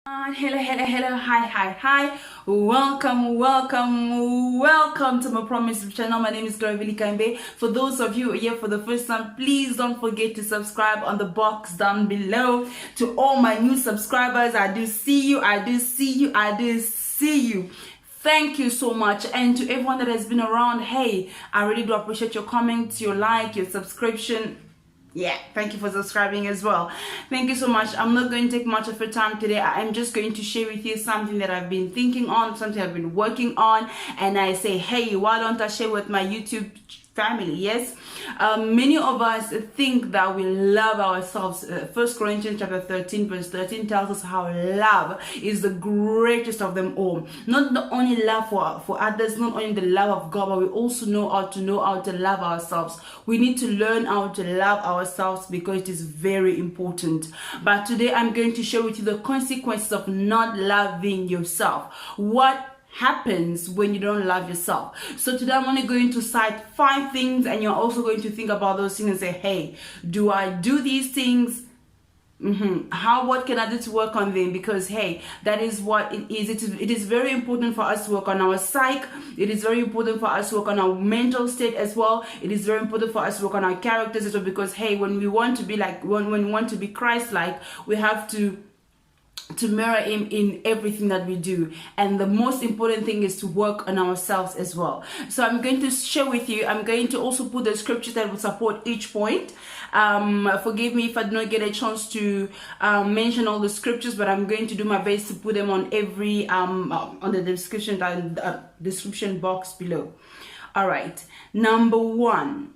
Hello, hi. Welcome to my Promise channel. My name is Gloria Kambe. For those of you here for the first time, please don't forget to subscribe on the box down below. To all my new subscribers, I do see you. Thank you so much. And to everyone that has been around, hey, I really do appreciate your comments, your like, your subscription. Yeah, thank you for subscribing as well. Thank you so much. I'm not going to take much of your time today. I'm just going to share with you something that I've been thinking on, something I've been working on, and I say, hey, why don't I share with my YouTube family? Yes, many of us think that we love ourselves. 1 Corinthians chapter 13 verse 13 tells us how love is the greatest of them all. Not the only love for others, not only the love of God, but we also know how to love ourselves. We need to learn how to love ourselves because it is very important. But today I'm going to share with you the consequences of not loving yourself. What happens when you don't love yourself? So today I'm only going to cite 5 things, and you're also going to think about those things and say, hey, do I do these things? What can I do to work on them? Because hey, that is what it is. It is very important for us to work on our psyche. It is very important for us to work on our mental state as well. It is very important for us to work on our characters as well, because hey, when we want to be like, when we want to be Christ-like, we have to mirror him in everything that we do. And the most important thing is to work on ourselves as well. So I'm going to share with you, I'm going to also put the scriptures that will support each point. Forgive me if I do not get a chance to mention all the scriptures, but I'm going to do my best to put them on every on the description box below. All right, number 1.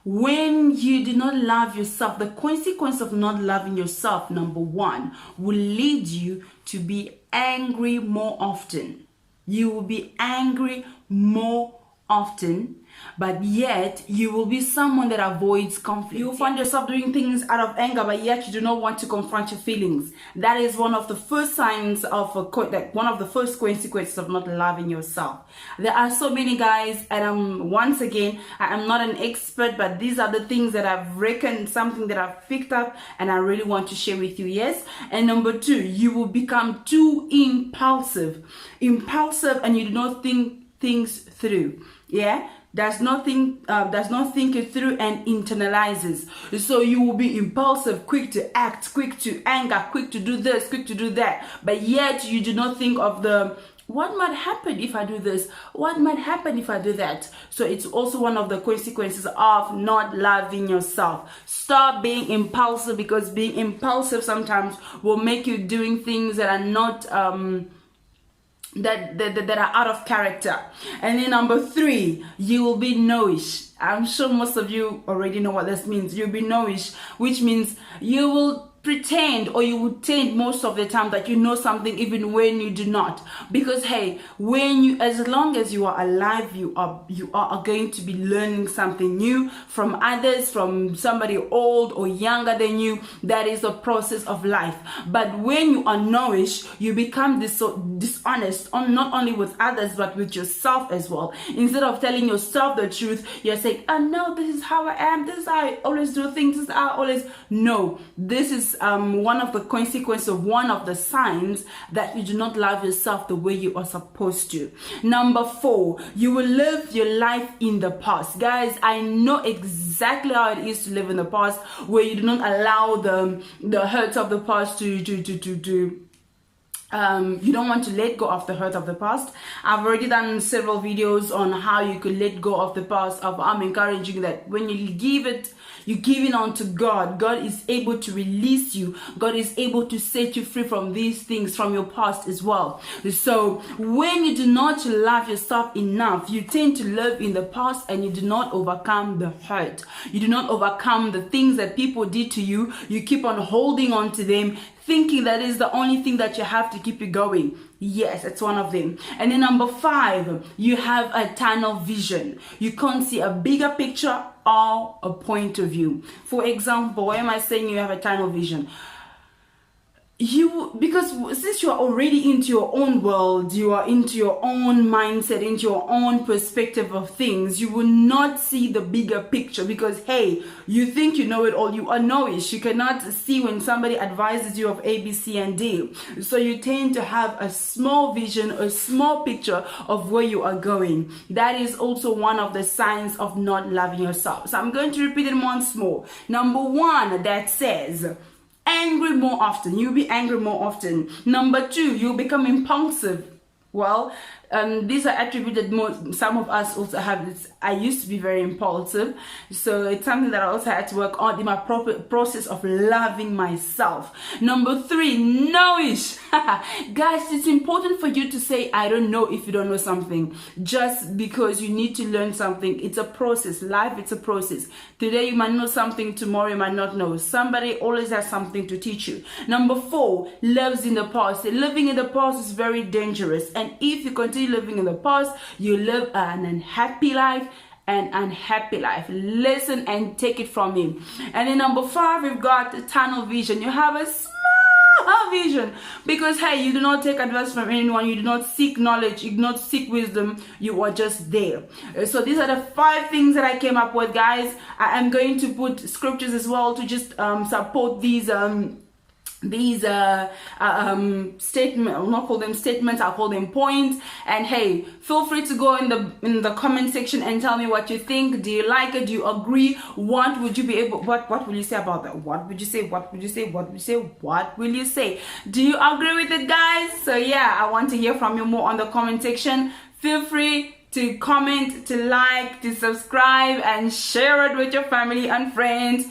When you do not love yourself, the consequence of not loving yourself, number 1, will lead you to be angry more often. You will be angry more often, but yet you will be someone that avoids conflict. You will find yourself doing things out of anger, but yet you do not want to confront your feelings. That is one of the first signs of one of the first consequences of not loving yourself. There are so many guys, and once again, I am not an expert, but these are the things that I've reckoned, something that I've picked up, and I really want to share with you. Yes. And number 2, you will become too impulsive, and you do not think things through. Yeah, does not think it through and internalizes. So you will be impulsive, quick to act, quick to anger, quick to do this, quick to do that, but yet you do not think of the what might happen if I do this, what might happen if I do that. So it's also one of the consequences of not loving yourself. Stop being impulsive, because being impulsive sometimes will make you doing things that are not that are out of character. And then number 3, you will be noish. I'm sure most of you already know what this means. You'll be noish, which means you will pretend, or you would tend most of the time that you know something even when you do not. Because hey, as long as you are alive, you are going to be learning something new from others, from somebody old or younger than you. That is the process of life. But when you are nourish, you become dishonest, not only with others but with yourself as well. Instead of telling yourself the truth, you're saying, oh no, this is how I am, this is how I always do things, this is how I always. No, this is one of the consequences of one of the signs that you do not love yourself the way you are supposed to. Number 4, you will live your life in the past. Guys, I know exactly how it is to live in the past, where you do not allow the hurts of the past to you don't want to let go of the hurt of the past. I've already done several videos on how you could let go of the past. I'm encouraging that when you give it unto God, God is able to release you. God is able to set you free from these things, from your past as well. So when you do not love yourself enough, you tend to live in the past, and you do not overcome the hurt. You do not overcome the things that people did to you. You keep on holding on to them, thinking that is the only thing that you have to keep you going. Yes, it's one of them. And then number 5, you have a tunnel vision. You can't see a bigger picture or a point of view. For example, why am I saying you have a tunnel vision? because since you are already into your own world, you are into your own mindset, into your own perspective of things, you will not see the bigger picture, because hey, you think you know it all, you are knowish. You cannot see when somebody advises you of A, B, C, and D. So you tend to have a small vision, a small picture of where you are going. That is also one of the signs of not loving yourself. So I'm going to repeat it once more. Number one, that says angry more often. You'll be angry more often. Number two, you'll become impulsive. Well, these are attributed more. Some of us also have this. I used to be very impulsive, so it's something that I also had to work on in my proper process of loving myself. Number three, knowish. Guys, it's important for you to say I don't know if you don't know something, just because you need to learn something. It's a process. Life, it's a process. Today you might know something, tomorrow you might not know. Somebody always has something to teach you. Number four, lives in the past. Living in the past is very dangerous, and if you continue living in the past, you live an unhappy life. Listen and take it from me. And then number five, we've got the tunnel vision. You have a small vision, because hey, you do not take advice from anyone, you do not seek knowledge, you do not seek wisdom, you are just there. So these are the 5 things that I came up with, guys. I am going to put scriptures as well to just support these statement. I'll not call them statements, I'll call them points. And hey, feel free to go in the comment section and tell me what you think. Do you like it? Do you agree? What would you be able, what will you say about that? What would you say? What would you say? What would you say? What will you say? Do you agree with it, guys? So yeah, I want to hear from you more on the comment section. Feel free to comment, to like, to subscribe, and share it with your family and friends.